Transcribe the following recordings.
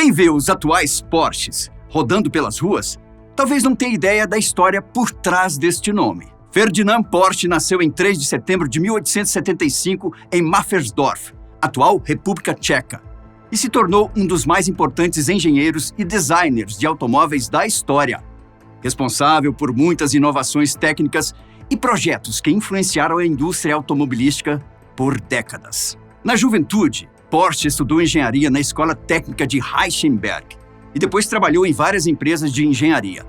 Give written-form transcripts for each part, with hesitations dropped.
Quem vê os atuais Porsches rodando pelas ruas, talvez não tenha ideia da história por trás deste nome. Ferdinand Porsche nasceu em 3 de setembro de 1875 em Maffersdorf, atual República Tcheca, e se tornou um dos mais importantes engenheiros e designers de automóveis da história, responsável por muitas inovações técnicas e projetos que influenciaram a indústria automobilística por décadas. Na juventude, Porsche estudou engenharia na Escola Técnica de Reichenberg e depois trabalhou em várias empresas de engenharia.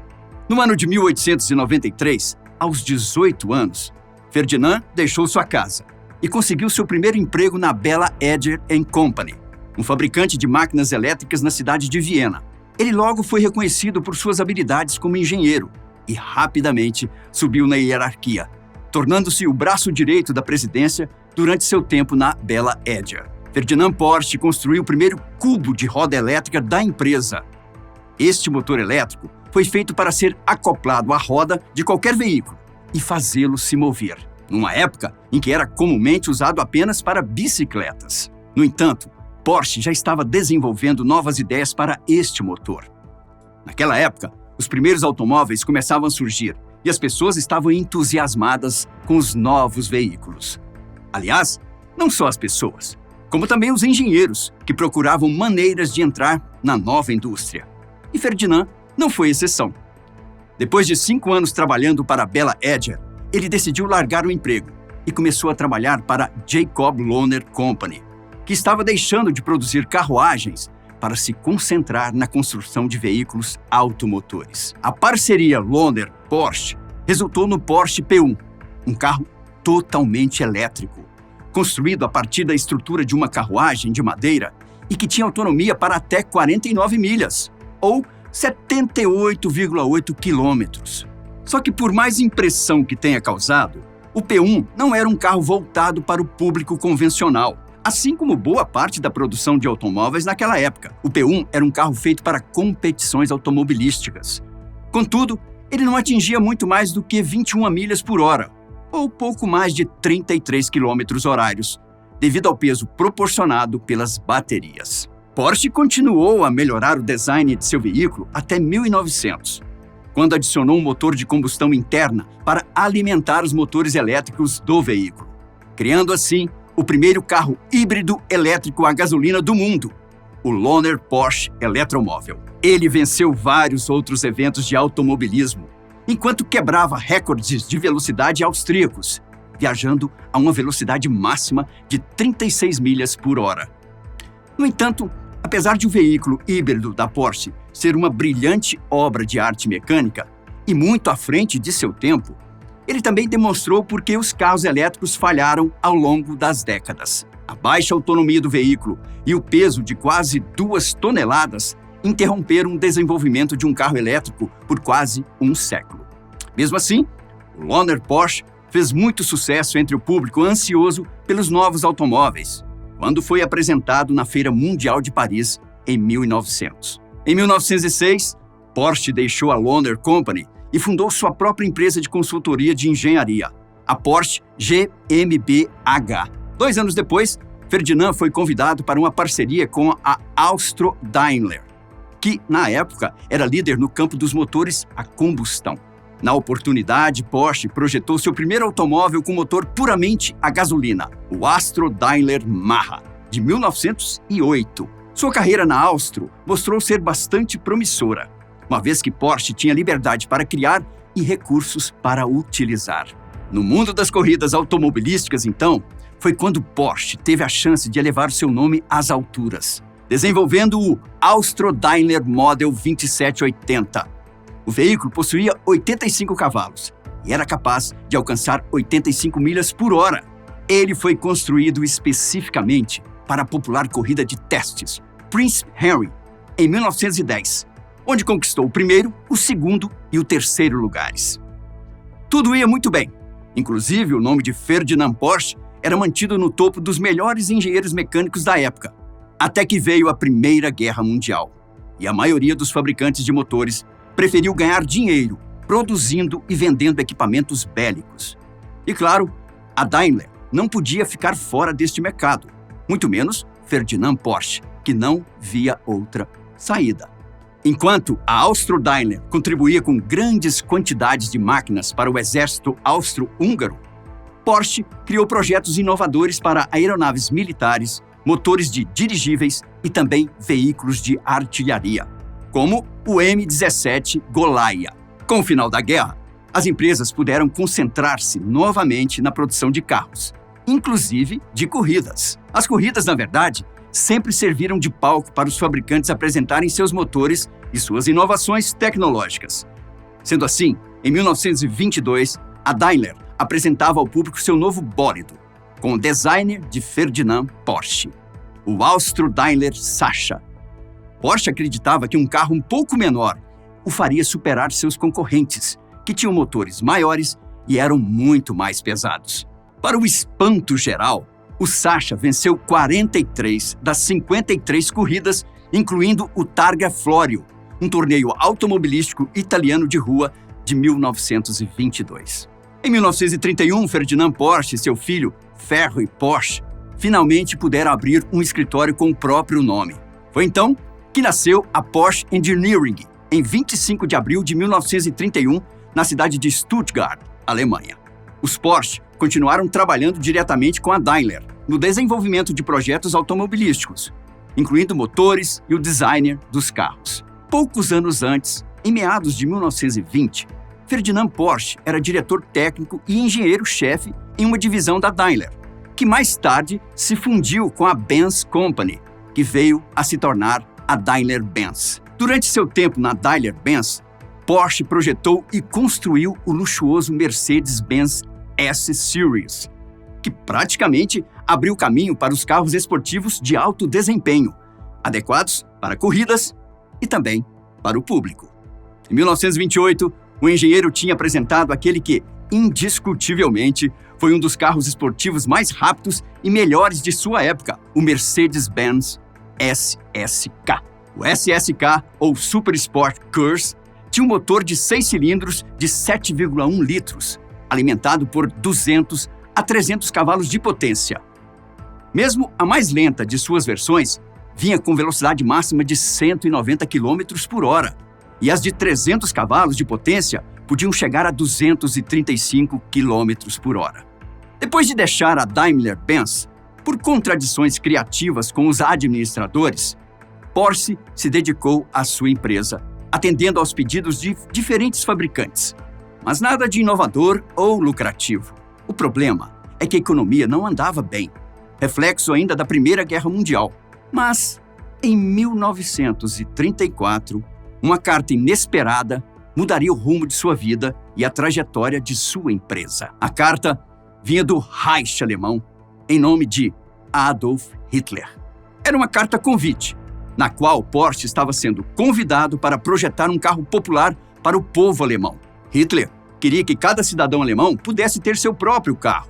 No ano de 1893, aos 18 anos, Ferdinand deixou sua casa e conseguiu seu primeiro emprego na Bella Eger Company, um fabricante de máquinas elétricas na cidade de Viena. Ele logo foi reconhecido por suas habilidades como engenheiro e rapidamente subiu na hierarquia, tornando-se o braço direito da presidência durante seu tempo na Bella Eger. Ferdinand Porsche construiu o primeiro cubo de roda elétrica da empresa. Este motor elétrico foi feito para ser acoplado à roda de qualquer veículo e fazê-lo se mover, numa época em que era comumente usado apenas para bicicletas. No entanto, Porsche já estava desenvolvendo novas ideias para este motor. Naquela época, os primeiros automóveis começavam a surgir e as pessoas estavam entusiasmadas com os novos veículos. Aliás, não só as pessoas, como também os engenheiros, que procuravam maneiras de entrar na nova indústria. E Ferdinand não foi exceção. Depois de 5 anos trabalhando para a Bella Eger, ele decidiu largar o emprego e começou a trabalhar para a Jacob Lohner Company, que estava deixando de produzir carruagens para se concentrar na construção de veículos automotores. A parceria Lohner-Porsche resultou no Porsche P1, um carro totalmente elétrico, construído a partir da estrutura de uma carruagem de madeira e que tinha autonomia para até 49 milhas, ou 78,8 quilômetros. Só que por mais impressão que tenha causado, o P1 não era um carro voltado para o público convencional, assim como boa parte da produção de automóveis naquela época. O P1 era um carro feito para competições automobilísticas. Contudo, ele não atingia muito mais do que 21 milhas por hora, ou pouco mais de 33 quilômetros horários, devido ao peso proporcionado pelas baterias. Porsche continuou a melhorar o design de seu veículo até 1900, quando adicionou um motor de combustão interna para alimentar os motores elétricos do veículo, criando assim o primeiro carro híbrido elétrico a gasolina do mundo, o Lohner Porsche Eletromóvel. Ele venceu vários outros eventos de automobilismo, enquanto quebrava recordes de velocidade austríacos, viajando a uma velocidade máxima de 36 milhas por hora. No entanto, apesar de o veículo híbrido da Porsche ser uma brilhante obra de arte mecânica e muito à frente de seu tempo, ele também demonstrou por que os carros elétricos falharam ao longo das décadas. A baixa autonomia do veículo e o peso de quase 2 toneladas interromperam o desenvolvimento de um carro elétrico por quase um século. Mesmo assim, o Lohner Porsche fez muito sucesso entre o público ansioso pelos novos automóveis, quando foi apresentado na Feira Mundial de Paris em 1900. Em 1906, Porsche deixou a Lohner Company e fundou sua própria empresa de consultoria de engenharia, a Porsche GmbH. 2 anos depois, Ferdinand foi convidado para uma parceria com a Austro-Daimler, que, na época, era líder no campo dos motores a combustão. Na oportunidade, Porsche projetou seu primeiro automóvel com motor puramente a gasolina, o Astro-Daimler Marra, de 1908. Sua carreira na Austro mostrou ser bastante promissora, uma vez que Porsche tinha liberdade para criar e recursos para utilizar. No mundo das corridas automobilísticas, então, foi quando Porsche teve a chance de elevar seu nome às alturas, desenvolvendo o Austro-Daimler Model 2780. O veículo possuía 85 cavalos e era capaz de alcançar 85 milhas por hora. Ele foi construído especificamente para a popular corrida de testes Prince Henry, em 1910, onde conquistou o primeiro, o segundo e o terceiro lugares. Tudo ia muito bem. Inclusive, o nome de Ferdinand Porsche era mantido no topo dos melhores engenheiros mecânicos da época, até que veio a Primeira Guerra Mundial, e a maioria dos fabricantes de motores preferiu ganhar dinheiro produzindo e vendendo equipamentos bélicos. E claro, a Daimler não podia ficar fora deste mercado, muito menos Ferdinand Porsche, que não via outra saída. Enquanto a Austro-Daimler contribuía com grandes quantidades de máquinas para o exército austro-húngaro, Porsche criou projetos inovadores para aeronaves militares, motores de dirigíveis e também veículos de artilharia, como o M17 Goliath. Com o final da guerra, as empresas puderam concentrar-se novamente na produção de carros, inclusive de corridas. As corridas, na verdade, sempre serviram de palco para os fabricantes apresentarem seus motores e suas inovações tecnológicas. Sendo assim, em 1922, a Daimler apresentava ao público seu novo bólido, com o designer de Ferdinand Porsche, o Austro-Daimler Sascha. Porsche acreditava que um carro um pouco menor o faria superar seus concorrentes, que tinham motores maiores e eram muito mais pesados. Para o espanto geral, o Sascha venceu 43 das 53 corridas, incluindo o Targa Florio, um torneio automobilístico italiano de rua de 1922. Em 1931, Ferdinand Porsche e seu filho, Ferro e Porsche, finalmente puderam abrir um escritório com o próprio nome. Foi então que nasceu a Porsche Engineering, em 25 de abril de 1931, na cidade de Stuttgart, Alemanha. Os Porsche continuaram trabalhando diretamente com a Daimler no desenvolvimento de projetos automobilísticos, incluindo motores e o design dos carros. Poucos anos antes, em meados de 1920, Ferdinand Porsche era diretor técnico e engenheiro-chefe em uma divisão da Daimler, que mais tarde se fundiu com a Benz Company, que veio a se tornar a Daimler-Benz. Durante seu tempo na Daimler-Benz, Porsche projetou e construiu o luxuoso Mercedes-Benz S-Series, que praticamente abriu caminho para os carros esportivos de alto desempenho, adequados para corridas e também para o público. Em 1928, o engenheiro tinha apresentado aquele que, indiscutivelmente, foi um dos carros esportivos mais rápidos e melhores de sua época, o Mercedes-Benz SSK. O SSK, ou Super Sport Curse, tinha um motor de 6 cilindros de 7,1 litros, alimentado por 200 a 300 cavalos de potência. Mesmo a mais lenta de suas versões vinha com velocidade máxima de 190 km por hora, e as de 300 cavalos de potência podiam chegar a 235 km por hora. Depois de deixar a Daimler-Benz, por contradições criativas com os administradores, Porsche se dedicou à sua empresa, atendendo aos pedidos de diferentes fabricantes, mas nada de inovador ou lucrativo. O problema é que a economia não andava bem, reflexo ainda da Primeira Guerra Mundial. Mas, em 1934, uma carta inesperada mudaria o rumo de sua vida e a trajetória de sua empresa. A carta vinha do Reich alemão, em nome de Adolf Hitler. Era uma carta convite, na qual Porsche estava sendo convidado para projetar um carro popular para o povo alemão. Hitler queria que cada cidadão alemão pudesse ter seu próprio carro.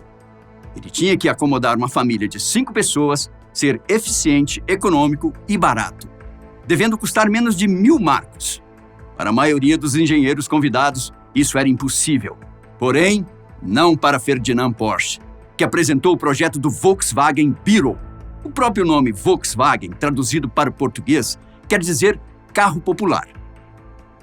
Ele tinha que acomodar uma família de 5 pessoas, ser eficiente, econômico e barato, devendo custar menos de 1.000 marcos. Para a maioria dos engenheiros convidados, isso era impossível. Porém, não para Ferdinand Porsche, que apresentou o projeto do Volkswagen Beetle. O próprio nome Volkswagen, traduzido para o português, quer dizer carro popular.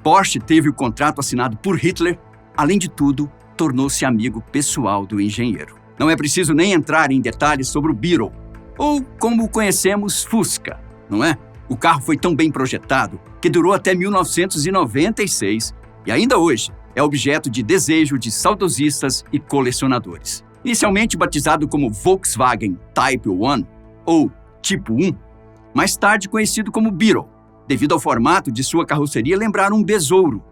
Porsche teve o contrato assinado por Hitler. Além de tudo, tornou-se amigo pessoal do engenheiro. Não é preciso nem entrar em detalhes sobre o Beetle, ou como conhecemos, Fusca, não é? O carro foi tão bem projetado que durou até 1996 e ainda hoje é objeto de desejo de saudosistas e colecionadores. Inicialmente batizado como Volkswagen Type 1 ou Tipo 1, mais tarde conhecido como Beetle, devido ao formato de sua carroceria lembrar um besouro.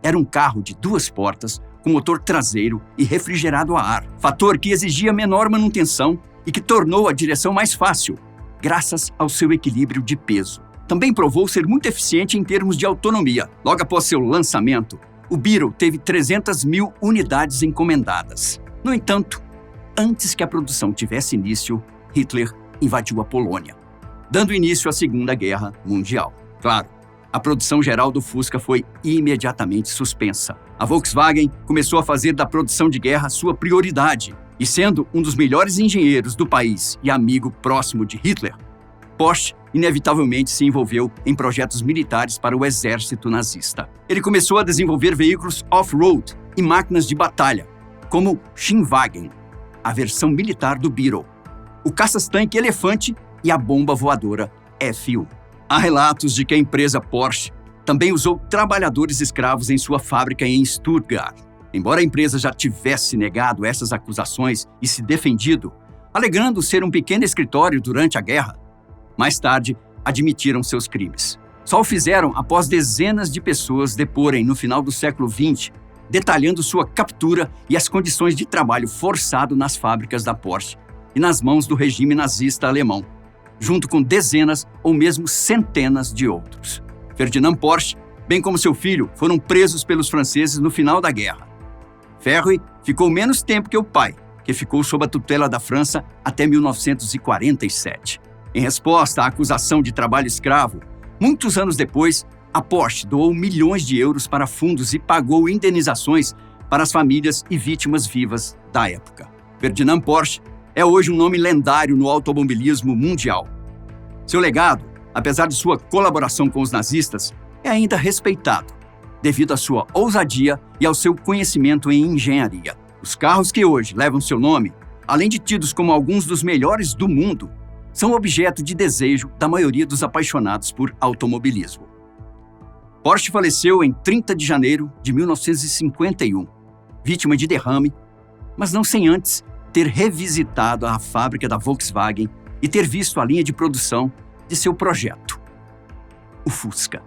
Era um carro de 2 portas, com motor traseiro e refrigerado a ar, fator que exigia menor manutenção e que tornou a direção mais fácil, graças ao seu equilíbrio de peso. Também provou ser muito eficiente em termos de autonomia. Logo após seu lançamento, o Beetle teve 300.000 unidades encomendadas. No entanto, antes que a produção tivesse início, Hitler invadiu a Polônia, dando início à Segunda Guerra Mundial. Claro, a produção geral do Fusca foi imediatamente suspensa. A Volkswagen começou a fazer da produção de guerra sua prioridade, e sendo um dos melhores engenheiros do país e amigo próximo de Hitler, Porsche inevitavelmente se envolveu em projetos militares para o exército nazista. Ele começou a desenvolver veículos off-road e máquinas de batalha, como o Schienwagen, a versão militar do Beetle, o caça-tanque Elefante e a bomba voadora F-1. Há relatos de que a empresa Porsche também usou trabalhadores escravos em sua fábrica em Stuttgart. Embora a empresa já tivesse negado essas acusações e se defendido, alegando ser um pequeno escritório durante a guerra, mais tarde admitiram seus crimes. Só o fizeram após dezenas de pessoas deporem no final do século XX, detalhando sua captura e as condições de trabalho forçado nas fábricas da Porsche e nas mãos do regime nazista alemão, junto com dezenas ou mesmo centenas de outros. Ferdinand Porsche, bem como seu filho, foram presos pelos franceses no final da guerra. Ferry ficou menos tempo que o pai, que ficou sob a tutela da França até 1947. Em resposta à acusação de trabalho escravo, muitos anos depois, a Porsche doou milhões de euros para fundos e pagou indenizações para as famílias e vítimas vivas da época. Ferdinand Porsche é hoje um nome lendário no automobilismo mundial. Seu legado, apesar de sua colaboração com os nazistas, é ainda respeitado, devido à sua ousadia e ao seu conhecimento em engenharia. Os carros que hoje levam seu nome, além de tidos como alguns dos melhores do mundo, são objeto de desejo da maioria dos apaixonados por automobilismo. Porsche faleceu em 30 de janeiro de 1951, vítima de derrame, mas não sem antes ter revisitado a fábrica da Volkswagen e ter visto a linha de produção de seu projeto, o Fusca.